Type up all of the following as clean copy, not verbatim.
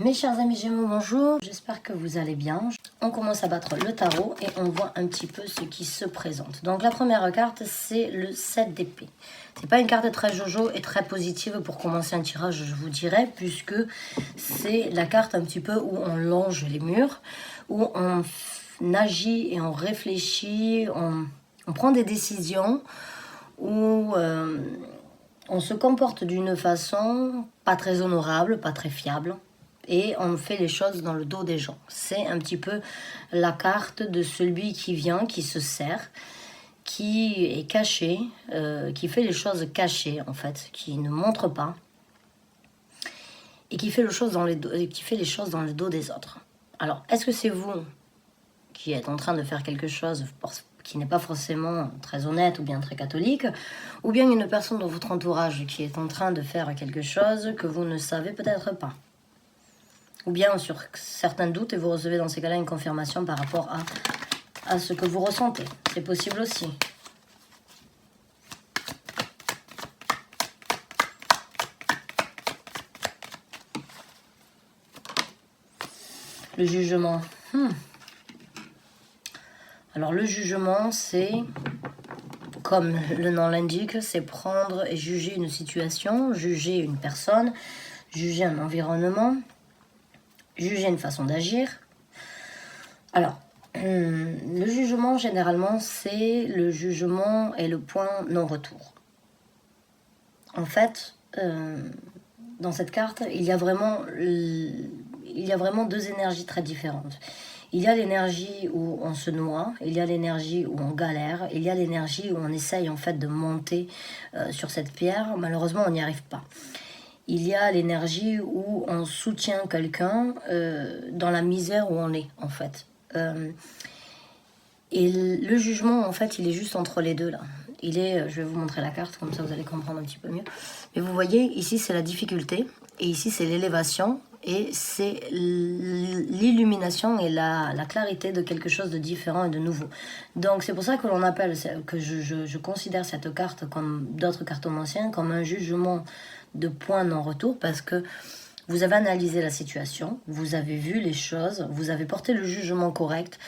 Mes chers amis Gémeaux, bonjour, j'espère que vous allez bien. On commence à battre le tarot et on voit un petit peu ce qui se présente. Donc la première carte, c'est le 7 d'épée. C'est pas une carte très jojo et très positive pour commencer un tirage, je vous dirais, puisque c'est la carte un petit peu où on longe les murs, où on agit et on réfléchit, on prend des décisions, où on se comporte d'une façon pas très honorable, pas très fiable. Et on fait les choses dans le dos des gens. C'est un petit peu la carte de celui qui vient, qui se sert, qui est caché, qui fait les choses cachées en fait, qui ne montre pas et qui fait les choses dans le dos des autres. Alors, est-ce que c'est vous qui êtes en train de faire quelque chose qui n'est pas forcément très honnête ou bien très catholique, ou bien une personne dans votre entourage qui est en train de faire quelque chose que vous ne savez peut-être pas? Ou bien sur certains doutes et vous recevez dans ces cas-là une confirmation par rapport à ce que vous ressentez. C'est possible aussi. Le jugement. Alors le jugement, c'est, comme le nom l'indique, c'est prendre et juger une situation, juger une personne, juger un environnement, juger une façon d'agir. Alors, le jugement, généralement, c'est le jugement et le point non-retour. En fait, dans cette carte, il y a vraiment deux énergies très différentes. Il y a l'énergie où on se noie, il y a l'énergie où on galère, il y a l'énergie où on essaye en fait de monter sur cette pierre. Malheureusement, on n'y arrive pas. Il y a l'énergie où on soutient quelqu'un dans la misère où on est, en fait. Et le jugement, en fait, il est juste entre les deux, là. Je vais vous montrer la carte, comme ça vous allez comprendre un petit peu mieux. Mais vous voyez, ici, c'est la difficulté, et ici, c'est l'élévation, et c'est l'illumination et la clarité de quelque chose de différent et de nouveau. Donc, c'est pour ça que l'on appelle, que je considère cette carte, comme d'autres cartes anciennes, comme un jugement de point non-retour, parce que vous avez analysé la situation, vous avez vu les choses, vous avez porté le jugement correct,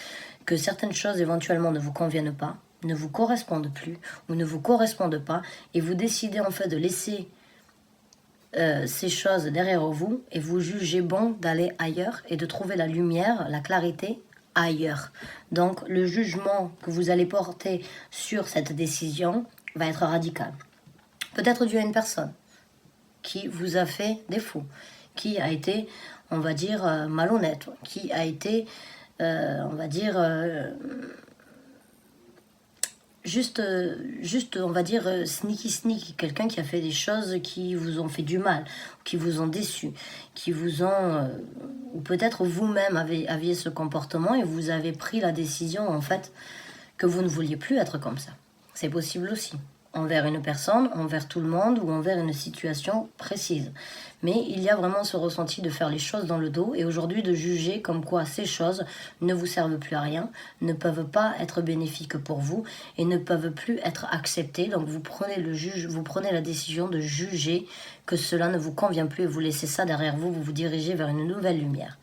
que certaines choses éventuellement ne vous conviennent pas, ne vous correspondent plus ou ne vous correspondent pas, et vous décidez en fait de laisser ces choses derrière vous et vous jugez bon d'aller ailleurs et de trouver la lumière, la clarité ailleurs. Donc le jugement que vous allez porter sur cette décision va être radical. Peut-être dû à une personne qui vous a fait défaut, qui a été, on va dire, malhonnête, qui a été, on va dire, juste, on va dire, sneaky, quelqu'un qui a fait des choses qui vous ont fait du mal, qui vous ont déçu, qui vous ont, ou peut-être vous-même aviez ce comportement et vous avez pris la décision, en fait, que vous ne vouliez plus être comme ça. C'est possible aussi, envers une personne, envers tout le monde ou envers une situation précise. Mais il y a vraiment ce ressenti de faire les choses dans le dos et aujourd'hui de juger comme quoi ces choses ne vous servent plus à rien, ne peuvent pas être bénéfiques pour vous et ne peuvent plus être acceptées. Donc vous prenez la décision de juger que cela ne vous convient plus et vous laissez ça derrière vous, vous vous dirigez vers une nouvelle lumière,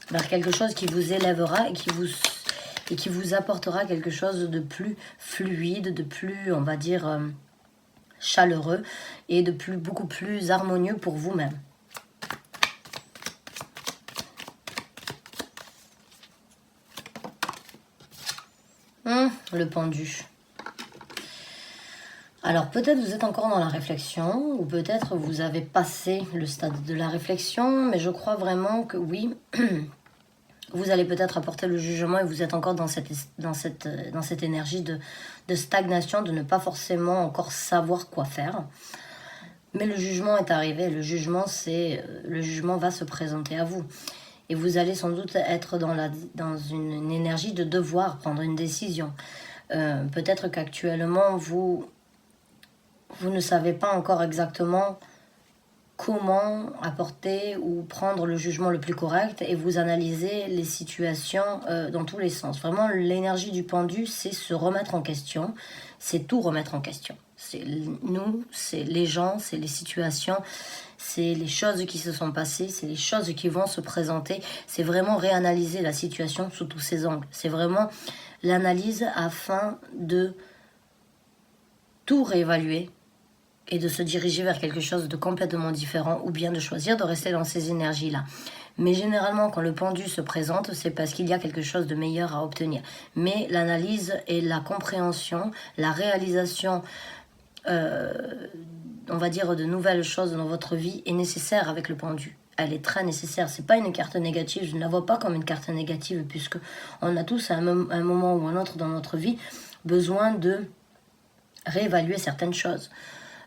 vers quelque chose qui vous élèvera et qui vous apportera quelque chose de plus fluide, de plus, on va dire, chaleureux et de beaucoup plus harmonieux pour vous-même. Le pendu. Alors peut-être vous êtes encore dans la réflexion ou peut-être vous avez passé le stade de la réflexion, mais je crois vraiment que oui, vous allez peut-être apporter le jugement et vous êtes encore dans cette énergie de stagnation, de ne pas forcément encore savoir quoi faire. Mais le jugement est arrivé, le jugement va se présenter à vous. Et vous allez sans doute être dans une énergie de devoir prendre une décision. Peut-être qu'actuellement, vous ne savez pas encore exactement comment apporter ou prendre le jugement le plus correct et vous analysez les situations dans tous les sens. Vraiment, l'énergie du pendu, c'est se remettre en question, c'est tout remettre en question. C'est nous, c'est les gens, c'est les situations, c'est les choses qui se sont passées, c'est les choses qui vont se présenter. C'est vraiment réanalyser la situation sous tous ses angles. C'est vraiment l'analyse afin de tout réévaluer et de se diriger vers quelque chose de complètement différent ou bien de choisir de rester dans ces énergies-là. Mais généralement, quand le pendu se présente, c'est parce qu'il y a quelque chose de meilleur à obtenir. Mais l'analyse et la compréhension, la réalisation, on va dire, de nouvelles choses dans votre vie est nécessaire avec le pendu. Elle est très nécessaire. C'est pas une carte négative. Je ne la vois pas comme une carte négative puisque on a tous à un moment ou un autre dans notre vie besoin de réévaluer certaines choses.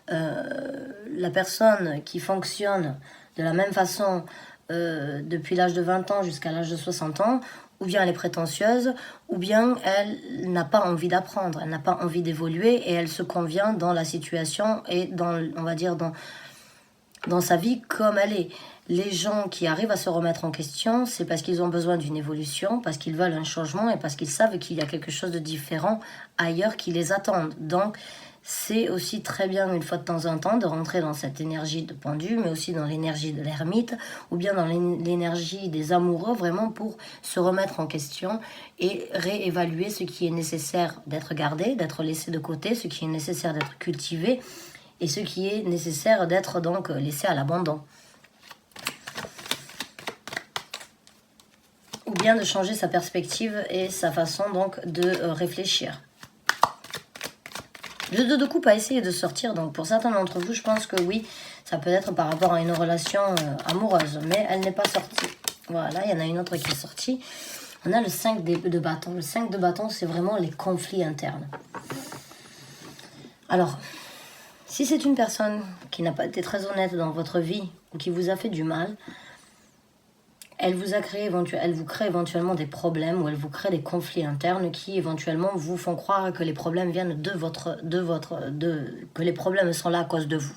La personne qui fonctionne de la même façon depuis l'âge de 20 ans jusqu'à l'âge de 60 ans, ou bien elle est prétentieuse, ou bien elle n'a pas envie d'apprendre, elle n'a pas envie d'évoluer et elle se convient dans la situation et dans, on va dire, dans sa vie comme elle est. Les gens qui arrivent à se remettre en question, c'est parce qu'ils ont besoin d'une évolution, parce qu'ils veulent un changement et parce qu'ils savent qu'il y a quelque chose de différent ailleurs qui les attend. Donc, c'est aussi très bien une fois de temps en temps de rentrer dans cette énergie de pendu, mais aussi dans l'énergie de l'ermite, ou bien dans l'énergie des amoureux, vraiment pour se remettre en question et réévaluer ce qui est nécessaire d'être gardé, d'être laissé de côté, ce qui est nécessaire d'être cultivé, et ce qui est nécessaire d'être donc laissé à l'abandon. Ou bien de changer sa perspective et sa façon donc de réfléchir. Le 2 de coupe a essayé de sortir, donc pour certains d'entre vous, je pense que oui, ça peut être par rapport à une relation amoureuse, mais elle n'est pas sortie. Voilà, il y en a une autre qui est sortie. On a le 5 de bâton. Le 5 de bâton, c'est vraiment les conflits internes. Alors, si c'est une personne qui n'a pas été très honnête dans votre vie ou qui vous a fait du mal, elle vous crée éventuellement des problèmes ou elle vous crée des conflits internes qui éventuellement vous font croire que les problèmes viennent que les problèmes sont là à cause de vous.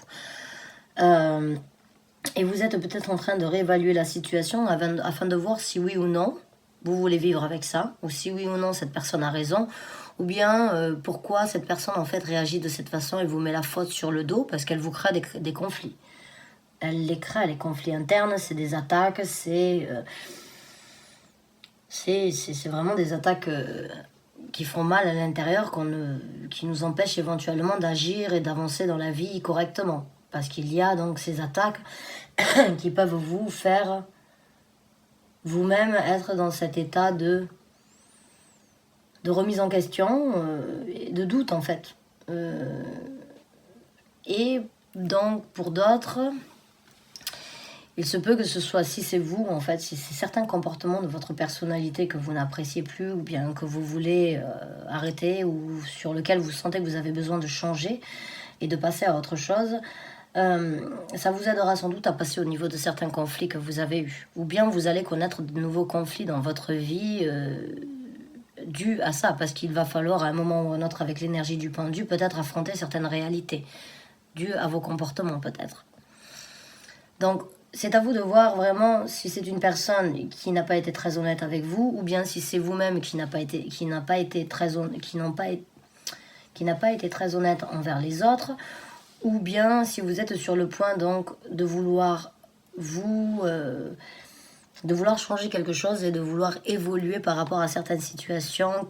Et vous êtes peut-être en train de réévaluer la situation afin de voir si oui ou non vous voulez vivre avec ça, ou si oui ou non cette personne a raison, ou bien pourquoi cette personne en fait réagit de cette façon et vous met la faute sur le dos parce qu'elle vous crée des conflits. Elle les crée, les conflits internes, c'est des attaques, c'est vraiment des attaques qui font mal à l'intérieur, qui nous empêchent éventuellement d'agir et d'avancer dans la vie correctement. Parce qu'il y a donc ces attaques qui peuvent vous faire vous-même être dans cet état de remise en question, de doute en fait. Et donc pour d'autres, il se peut que ce soit, si c'est vous, en fait, si c'est certains comportements de votre personnalité que vous n'appréciez plus ou bien que vous voulez arrêter ou sur lequel vous sentez que vous avez besoin de changer et de passer à autre chose, ça vous aidera sans doute à passer au niveau de certains conflits que vous avez eus. Ou bien vous allez connaître de nouveaux conflits dans votre vie dus à ça, parce qu'il va falloir à un moment ou à un autre, avec l'énergie du pendu, peut-être affronter certaines réalités dues à vos comportements peut-être. Donc, c'est à vous de voir vraiment si c'est une personne qui n'a pas été très honnête avec vous, ou bien si c'est vous-même qui n'a pas été très honnête envers les autres, ou bien si vous êtes sur le point donc de vouloir changer quelque chose et de vouloir évoluer par rapport à certaines situations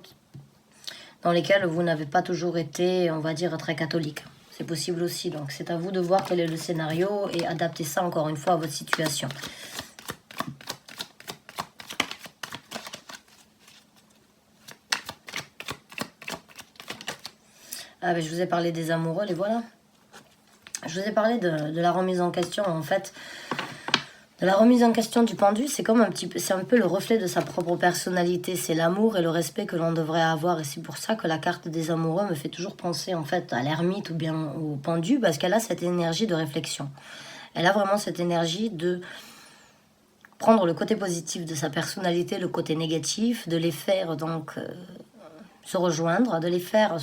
dans lesquelles vous n'avez pas toujours été, on va dire, très catholique. C'est possible aussi, donc c'est à vous de voir quel est le scénario et adapter ça encore une fois à votre situation. Ah ben je vous ai parlé des amoureux, les voilà. Je vous ai parlé de la remise en question, en fait. De la remise en question du pendu, c'est un peu le reflet de sa propre personnalité. C'est l'amour et le respect que l'on devrait avoir. Et c'est pour ça que la carte des amoureux me fait toujours penser en fait à l'ermite ou bien au pendu, parce qu'elle a cette énergie de réflexion. Elle a vraiment cette énergie de prendre le côté positif de sa personnalité, le côté négatif, de les faire donc se rejoindre, de les faire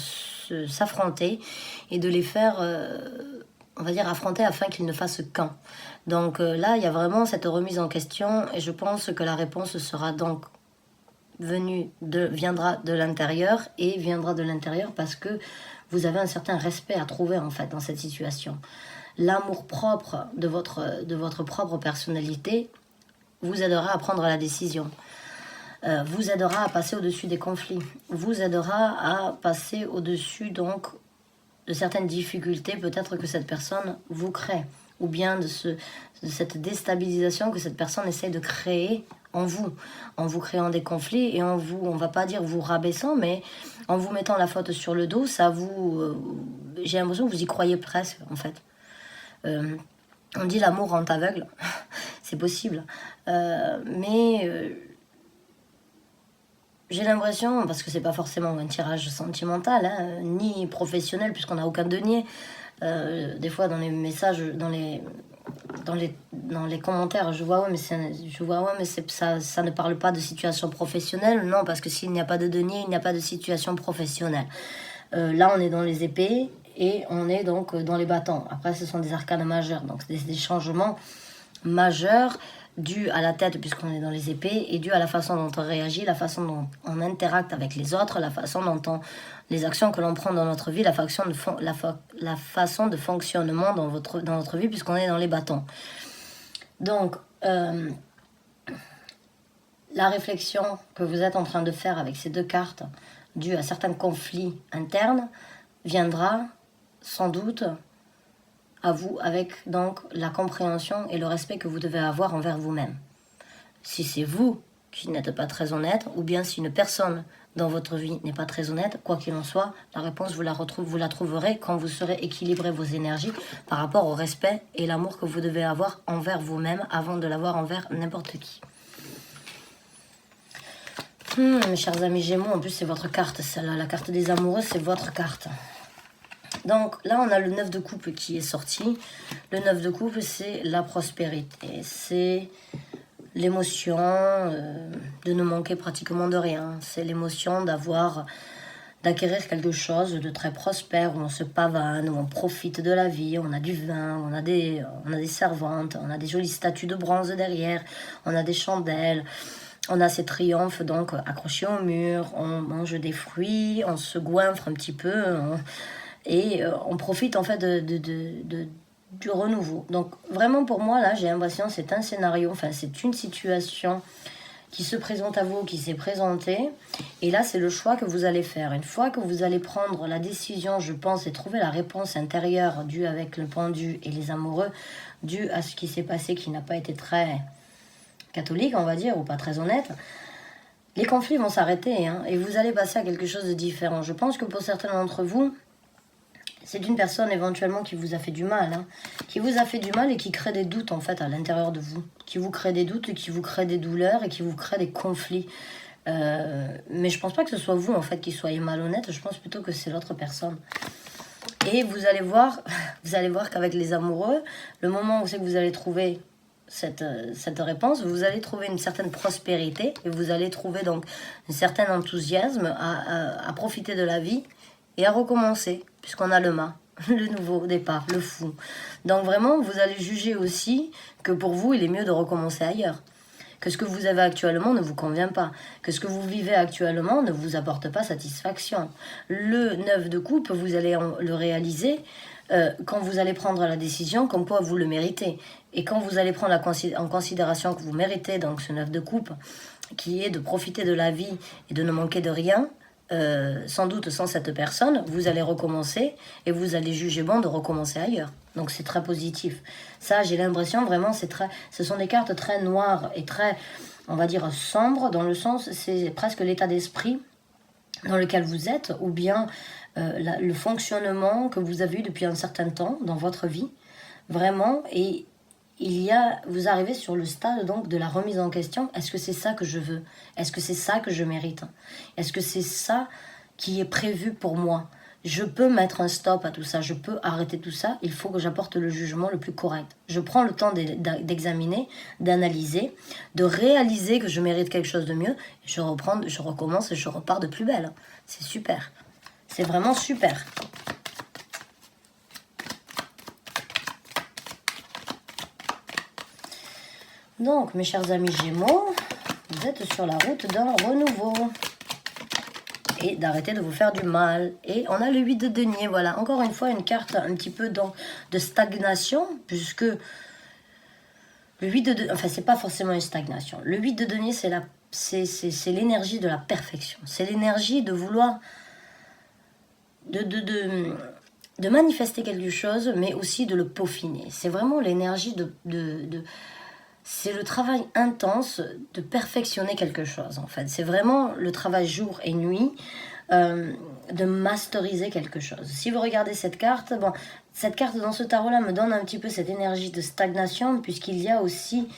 s'affronter et de les faire, on va dire, affronter afin qu'ils ne fassent qu'un. Donc là, il y a vraiment cette remise en question et je pense que la réponse sera donc viendra de l'intérieur et viendra de l'intérieur parce que vous avez un certain respect à trouver en fait dans cette situation. L'amour propre de votre propre personnalité vous aidera à prendre la décision, vous aidera à passer au-dessus des conflits, vous aidera à passer au-dessus donc de certaines difficultés peut-être que cette personne vous crée, ou bien de cette déstabilisation que cette personne essaie de créer en vous créant des conflits et en vous, on va pas dire vous rabaissant, mais en vous mettant la faute sur le dos, ça vous, j'ai l'impression que vous y croyez presque en fait. On dit l'amour rend aveugle, c'est possible, mais j'ai l'impression, parce que c'est pas forcément un tirage sentimental, hein, ni professionnel, puisqu'on n'a aucun denier. Des fois, dans les messages, dans les commentaires, je vois, ouais, mais ça ne parle pas de situation professionnelle. Non, parce que s'il n'y a pas de denier, il n'y a pas de situation professionnelle. Là, on est dans les épées et on est donc dans les bâtons. Après, ce sont des arcanes majeurs, donc c'est des changements majeurs dû à la tête puisqu'on est dans les épées et dû à la façon dont on réagit, la façon dont on interacte avec les autres, la façon dont les actions que l'on prend dans notre vie, la façon de fonctionnement dans notre vie puisqu'on est dans les bâtons. Donc, la réflexion que vous êtes en train de faire avec ces deux cartes, due à certains conflits internes, viendra sans doute à vous avec donc la compréhension et le respect que vous devez avoir envers vous-même. Si c'est vous qui n'êtes pas très honnête, ou bien si une personne dans votre vie n'est pas très honnête, quoi qu'il en soit, la réponse vous la trouverez quand vous serez équilibré vos énergies par rapport au respect et l'amour que vous devez avoir envers vous-même avant de l'avoir envers n'importe qui. Mes chers amis Gémeaux, en plus c'est votre carte, celle-là, la carte des amoureux, c'est votre carte. Donc là, on a le 9 de coupe qui est sorti. Le 9 de coupe, c'est la prospérité. C'est l'émotion de ne manquer pratiquement de rien. C'est l'émotion d'acquérir quelque chose de très prospère, où on se pavane, où on profite de la vie, on a du vin, on a des servantes, on a des jolies statues de bronze derrière, on a des chandelles. On a ces triomphes donc accrochés au mur, on mange des fruits, on se goinfre un petit peu... on profite en fait du renouveau. Donc vraiment pour moi là j'ai l'impression c'est un scénario, enfin c'est une situation qui se présente à vous, qui s'est présentée, et là c'est le choix que vous allez faire. Une fois que vous allez prendre la décision, je pense, et trouver la réponse intérieure due avec le pendu et les amoureux, due à ce qui s'est passé qui n'a pas été très catholique on va dire, ou pas très honnête, les conflits vont s'arrêter hein, et vous allez passer à quelque chose de différent. Je pense que pour certains d'entre vous, c'est une personne éventuellement qui vous a fait du mal, hein, qui vous a fait du mal et qui crée des doutes en fait à l'intérieur de vous, qui vous crée des doutes, qui vous crée des douleurs et qui vous crée des conflits. Mais je pense pas que ce soit vous en fait qui soyez malhonnête, je pense plutôt que c'est l'autre personne. Et vous allez voir qu'avec les amoureux, le moment où c'est que vous allez trouver cette réponse, vous allez trouver une certaine prospérité et vous allez trouver donc un certain enthousiasme à profiter de la vie et à recommencer, puisqu'on a le mât, le nouveau départ, le fou. Donc vraiment, vous allez juger aussi que pour vous, il est mieux de recommencer ailleurs. Que ce que vous avez actuellement ne vous convient pas. Que ce que vous vivez actuellement ne vous apporte pas satisfaction. Le 9 de coupe, vous allez le réaliser quand vous allez prendre la décision comme quoi vous le méritez. Et quand vous allez prendre en considération que vous méritez donc ce 9 de coupe, qui est de profiter de la vie et de ne manquer de rien, sans doute sans cette personne, vous allez recommencer et vous allez juger bon de recommencer ailleurs. Donc c'est très positif. Ça, j'ai l'impression vraiment, ce sont des cartes très noires et très, on va dire, sombres, dans le sens, c'est presque l'état d'esprit dans lequel vous êtes, ou bien le fonctionnement que vous avez eu depuis un certain temps dans votre vie, vraiment, et vous arrivez sur le stade donc de la remise en question. Est-ce que c'est ça que je veux? Est-ce que c'est ça que je mérite? Est-ce que c'est ça qui est prévu pour moi? Je peux mettre un stop à tout ça, je peux arrêter tout ça, il faut que j'apporte le jugement le plus correct. Je prends le temps d'examiner, d'analyser, de réaliser que je mérite quelque chose de mieux, je recommence et je repars de plus belle. C'est super, c'est vraiment super. Donc, mes chers amis Gémeaux, vous êtes sur la route d'un renouveau. et d'arrêter de vous faire du mal. Et on a le 8 de denier, voilà, encore une fois une carte un petit peu de stagnation, puisque le 8 de denier, enfin c'est pas forcément une stagnation. Le 8 de denier, c'est l'énergie de la perfection, c'est l'énergie de vouloir de manifester quelque chose, mais aussi de le peaufiner. C'est vraiment l'énergie c'est le travail intense de perfectionner quelque chose, en fait. C'est vraiment le travail jour et nuit de masteriser quelque chose. Si vous regardez cette carte, bon, cette carte dans ce tarot-là me donne un petit peu cette énergie de stagnation, puisqu'il y a aussi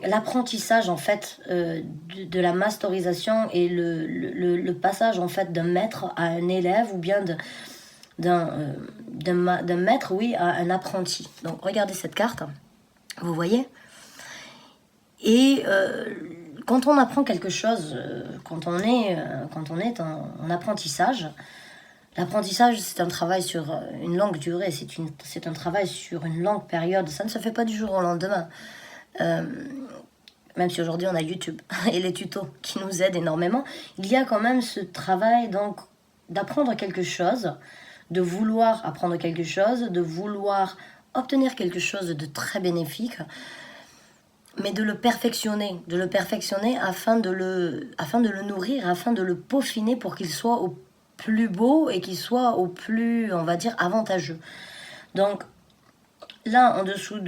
l'apprentissage en fait de la masterisation et le passage en fait d'un maître à un élève, ou bien d'un maître, oui, à un apprenti. Donc regardez cette carte, vous voyez, et quand on apprend quelque chose, quand on est en apprentissage, l'apprentissage, c'est un travail sur une longue durée, c'est un travail sur une longue période, ça ne se fait pas du jour au lendemain. Même si aujourd'hui on a YouTube et les tutos qui nous aident énormément, il y a quand même ce travail donc d'apprendre quelque chose, de vouloir apprendre quelque chose, de vouloir obtenir quelque chose de très bénéfique, mais de le perfectionner afin de le nourrir, afin de le peaufiner pour qu'il soit au plus beau et qu'il soit au plus, on va dire, avantageux. Donc là, en dessous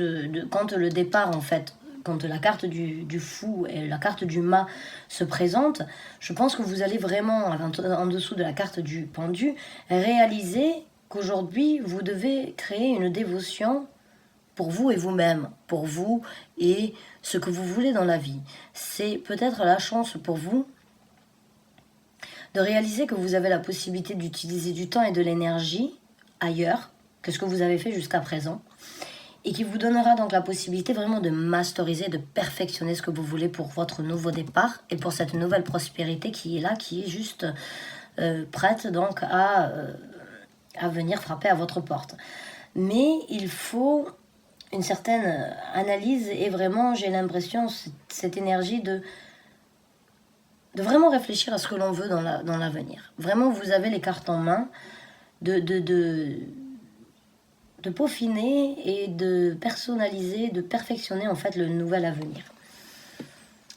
quand le départ, en fait, quand la carte du fou et la carte du mât se présentent, je pense que vous allez vraiment, en dessous de la carte du pendu, réaliser qu'aujourd'hui, vous devez créer une dévotion pour vous et vous-même, pour vous et ce que vous voulez dans la vie. C'est peut-être la chance pour vous de réaliser que vous avez la possibilité d'utiliser du temps et de l'énergie ailleurs que ce que vous avez fait jusqu'à présent, et qui vous donnera donc la possibilité vraiment de masteriser, de perfectionner ce que vous voulez pour votre nouveau départ et pour cette nouvelle prospérité qui est là, qui est juste prête donc à venir frapper à votre porte. Mais il faut une certaine analyse et vraiment, j'ai l'impression, cette énergie de vraiment réfléchir à ce que l'on veut dans l'avenir. Vraiment, vous avez les cartes en main de peaufiner et de personnaliser, de perfectionner en fait le nouvel avenir.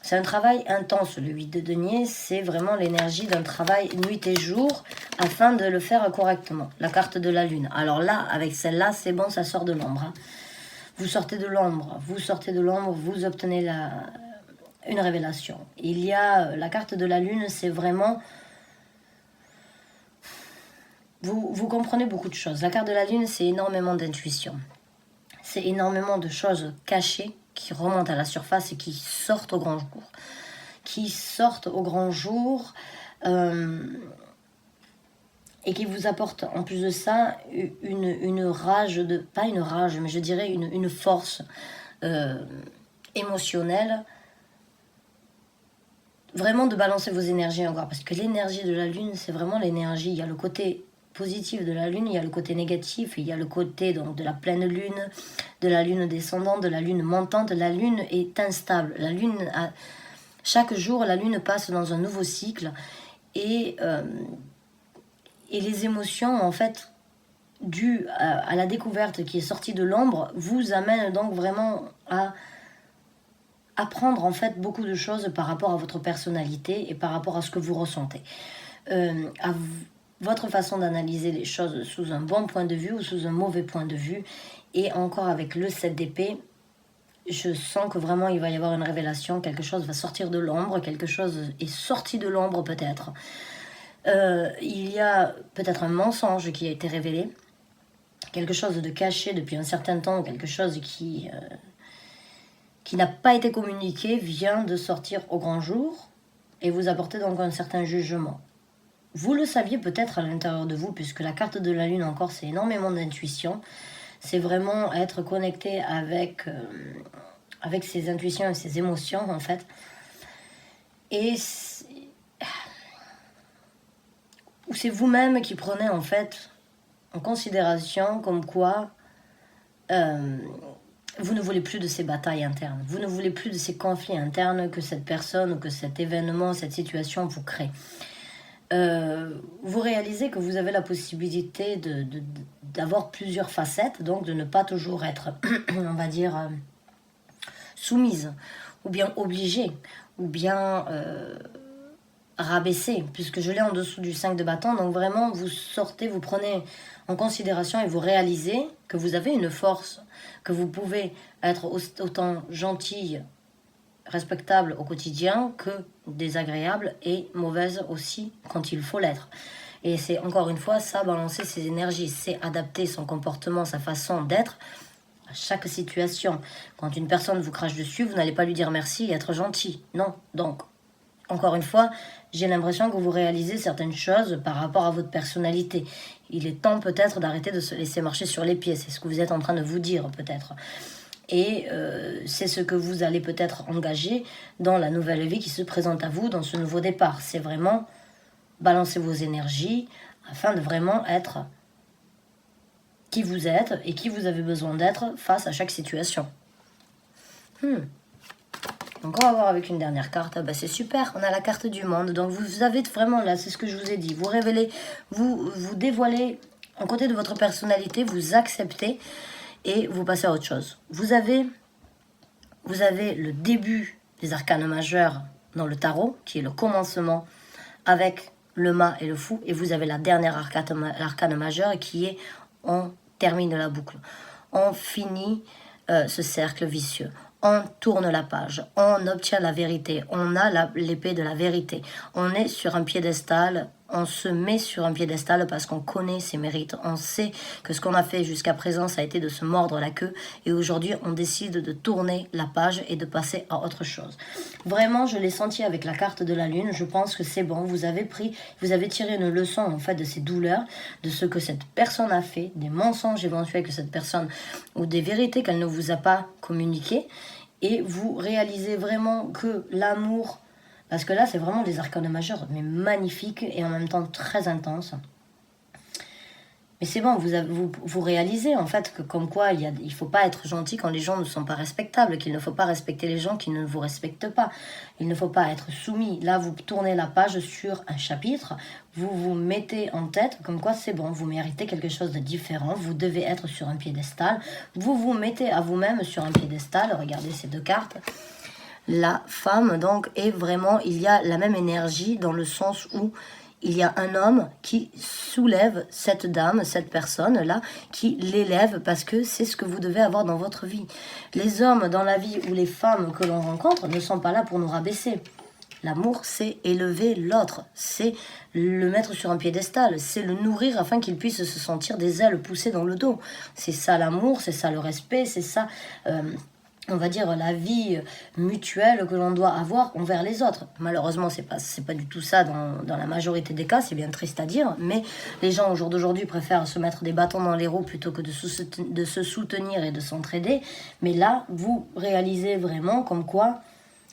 C'est un travail intense, le 8 de denier, c'est vraiment l'énergie d'un travail nuit et jour afin de le faire correctement. La carte de la lune. Alors là, avec celle-là, c'est bon, ça sort de l'ombre. Hein. Vous sortez de l'ombre, vous obtenez une révélation. Il y a la carte de la lune, c'est vraiment... Vous comprenez beaucoup de choses. La carte de la lune, c'est énormément d'intuition. C'est énormément de choses cachées qui remontent à la surface et qui sortent au grand jour. Et qui vous apportent en plus de ça une rage, pas une rage, mais je dirais une force émotionnelle. Vraiment de balancer vos énergies encore. Parce que l'énergie de la lune, c'est vraiment l'énergie. Il y a le côté positif de la lune, il y a le côté négatif, il y a le côté donc de la pleine lune, de la lune descendante, de la lune montante. La lune est instable. Chaque jour, la lune passe dans un nouveau cycle et les émotions, en fait, dues à la découverte qui est sortie de l'ombre, vous amènent donc vraiment à apprendre en fait beaucoup de choses par rapport à votre personnalité et par rapport à ce que vous ressentez. Votre façon d'analyser les choses sous un bon point de vue ou sous un mauvais point de vue. Et encore avec le 7 d'épée, je sens que vraiment il va y avoir une révélation, quelque chose va sortir de l'ombre, quelque chose est sorti de l'ombre peut-être. Il y a peut-être un mensonge qui a été révélé, quelque chose de caché depuis un certain temps, quelque chose qui n'a pas été communiqué vient de sortir au grand jour et vous apporter donc un certain jugement. Vous le saviez peut-être à l'intérieur de vous, puisque la carte de la lune encore, c'est énormément d'intuition. C'est vraiment être connecté avec ses intuitions et ses émotions, en fait. Et c'est vous-même qui prenez, en fait, en considération comme quoi vous ne voulez plus de ces batailles internes. Vous ne voulez plus de ces conflits internes que cette personne ou que cet événement, cette situation vous crée. Vous réalisez que vous avez la possibilité d'avoir plusieurs facettes, donc de ne pas toujours être, on va dire, soumise, ou bien obligée, ou bien rabaissée, puisque je l'ai en dessous du 5 de bâton. Donc vraiment, vous sortez, vous prenez en considération et vous réalisez que vous avez une force, que vous pouvez être autant gentille, respectable au quotidien que désagréable et mauvaise aussi quand il faut l'être. Et c'est encore une fois ça, balancer ses énergies, c'est adapter son comportement, sa façon d'être à chaque situation. Quand une personne vous crache dessus, vous n'allez pas lui dire merci et être gentil. Non. Donc, encore une fois, j'ai l'impression que vous réalisez certaines choses par rapport à votre personnalité. Il est temps peut-être d'arrêter de se laisser marcher sur les pieds. C'est ce que vous êtes en train de vous dire peut-être. Et c'est ce que vous allez peut-être engager dans la nouvelle vie qui se présente à vous, dans ce nouveau départ. C'est vraiment balancer vos énergies afin de vraiment être qui vous êtes et qui vous avez besoin d'être face à chaque situation. Donc on va voir avec une dernière carte. Ah bah c'est super, on a la carte du monde. Donc vous avez vraiment là, c'est ce que je vous ai dit. Vous révélez, vous dévoilez un côté de votre personnalité, vous acceptez et vous passez à autre chose. Vous avez le début des arcanes majeurs dans le tarot, qui est le commencement avec le mât et le fou. Et vous avez la dernière arcane majeure qui est on termine la boucle. On finit ce cercle vicieux. On tourne la page, on obtient la vérité, on a l'épée de la vérité. On est sur un piédestal, on se met sur un piédestal parce qu'on connaît ses mérites. On sait que ce qu'on a fait jusqu'à présent, ça a été de se mordre la queue. Et aujourd'hui, on décide de tourner la page et de passer à autre chose. Vraiment, je l'ai senti avec la carte de la lune. Je pense que c'est bon. Vous avez tiré une leçon en fait de ces douleurs, de ce que cette personne a fait, des mensonges éventuels que cette personne, ou des vérités qu'elle ne vous a pas communiquées. Et vous réalisez vraiment que l'amour, parce que là c'est vraiment des arcanes majeurs, mais magnifiques et en même temps très intenses. Mais c'est bon, vous réalisez en fait que comme quoi il ne faut pas être gentil quand les gens ne sont pas respectables, qu'il ne faut pas respecter les gens qui ne vous respectent pas. Il ne faut pas être soumis. Là, vous tournez la page sur un chapitre, vous vous mettez en tête comme quoi c'est bon, vous méritez quelque chose de différent, vous devez être sur un piédestal. Vous vous mettez à vous-même sur un piédestal, regardez ces deux cartes. La femme, donc, est vraiment, il y a la même énergie dans le sens où il y a un homme qui soulève cette dame, cette personne-là, qui l'élève parce que c'est ce que vous devez avoir dans votre vie. Les hommes dans la vie ou les femmes que l'on rencontre ne sont pas là pour nous rabaisser. L'amour, c'est élever l'autre, c'est le mettre sur un piédestal, c'est le nourrir afin qu'il puisse se sentir des ailes poussées dans le dos. C'est ça l'amour, c'est ça le respect, c'est ça... on va dire la vie mutuelle que l'on doit avoir envers les autres. Malheureusement, c'est pas du tout ça dans la majorité des cas, c'est bien triste à dire, mais les gens au jour d'aujourd'hui préfèrent se mettre des bâtons dans les roues plutôt que de se soutenir et de s'entraider. Mais là, vous réalisez vraiment comme quoi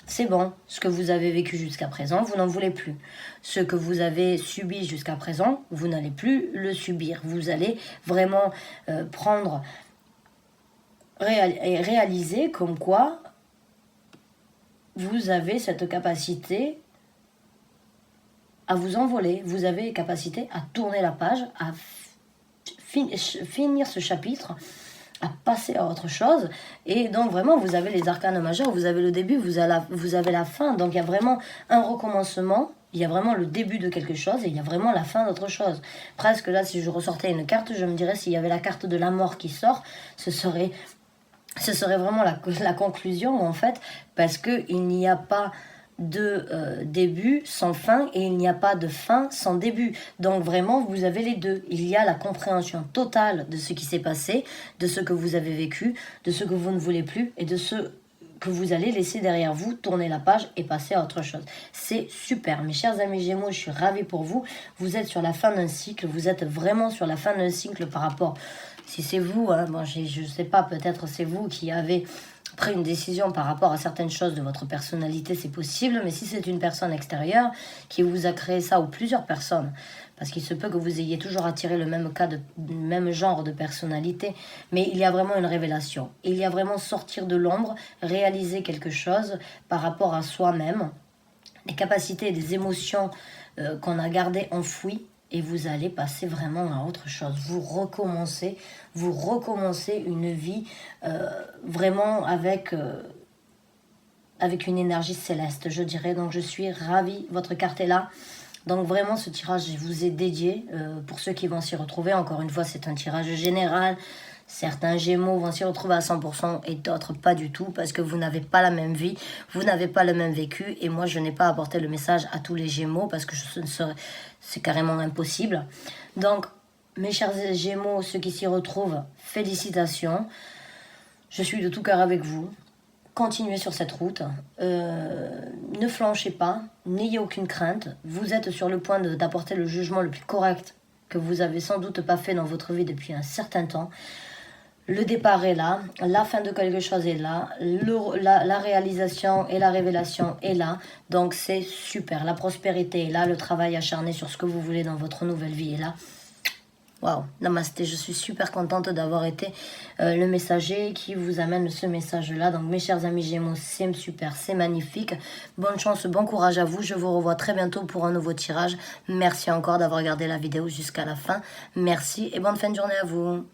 c'est bon, ce que vous avez vécu jusqu'à présent, vous n'en voulez plus. Ce que vous avez subi jusqu'à présent, vous n'allez plus le subir. Vous allez vraiment prendre... et réaliser comme quoi vous avez cette capacité à vous envoler, vous avez capacité à tourner la page, à finir ce chapitre, à passer à autre chose. Et donc vraiment vous avez les arcanes majeurs, vous avez le début, vous avez la fin, donc il y a vraiment un recommencement. Il y a vraiment le début de quelque chose et il y a vraiment la fin d'autre chose. Presque là, si je ressortais une carte, je me dirais s'il y avait la carte de la mort qui sort, ce serait vraiment la conclusion en fait, parce qu'il n'y a pas de début sans fin et il n'y a pas de fin sans début. Donc vraiment, vous avez les deux. Il y a la compréhension totale de ce qui s'est passé, de ce que vous avez vécu, de ce que vous ne voulez plus et de ce que vous allez laisser derrière vous, tourner la page et passer à autre chose. C'est super. Mes chers amis Gémeaux, je suis ravie pour vous. Vous êtes sur la fin d'un cycle, vous êtes vraiment sur la fin d'un cycle par rapport... Si c'est vous, hein, bon, je ne sais pas, peut-être c'est vous qui avez Après, une décision par rapport à certaines choses de votre personnalité, c'est possible, mais si c'est une personne extérieure qui vous a créé ça, ou plusieurs personnes, parce qu'il se peut que vous ayez toujours attiré le même genre de personnalité, mais il y a vraiment une révélation. Il y a vraiment sortir de l'ombre, réaliser quelque chose par rapport à soi-même, des capacités et des émotions qu'on a gardées enfouies, et vous allez passer vraiment à autre chose. Vous recommencez une vie vraiment avec une énergie céleste, je dirais. Donc je suis ravie, votre carte est là. Donc vraiment ce tirage, je vous ai dédié pour ceux qui vont s'y retrouver. Encore une fois, c'est un tirage général. Certains Gémeaux vont s'y retrouver à 100% et d'autres pas du tout parce que vous n'avez pas la même vie, vous n'avez pas le même vécu et moi je n'ai pas apporté le message à tous les Gémeaux parce que c'est carrément impossible. Donc mes chers Gémeaux, ceux qui s'y retrouvent, félicitations. Je suis de tout cœur avec vous. Continuez sur cette route, ne flanchez pas, n'ayez aucune crainte. Vous êtes sur le point d'apporter le jugement le plus correct que vous avez sans doute pas fait dans votre vie depuis un certain temps. Le départ est là, la fin de quelque chose est là, la réalisation et la révélation est là, donc c'est super. La prospérité est là, le travail acharné sur ce que vous voulez dans votre nouvelle vie est là. Waouh, namasté, je suis super contente d'avoir été le messager qui vous amène ce message-là. Donc mes chers amis Gémeaux, c'est super, c'est magnifique. Bonne chance, bon courage à vous. Je vous revois très bientôt pour un nouveau tirage. Merci encore d'avoir regardé la vidéo jusqu'à la fin. Merci et bonne fin de journée à vous.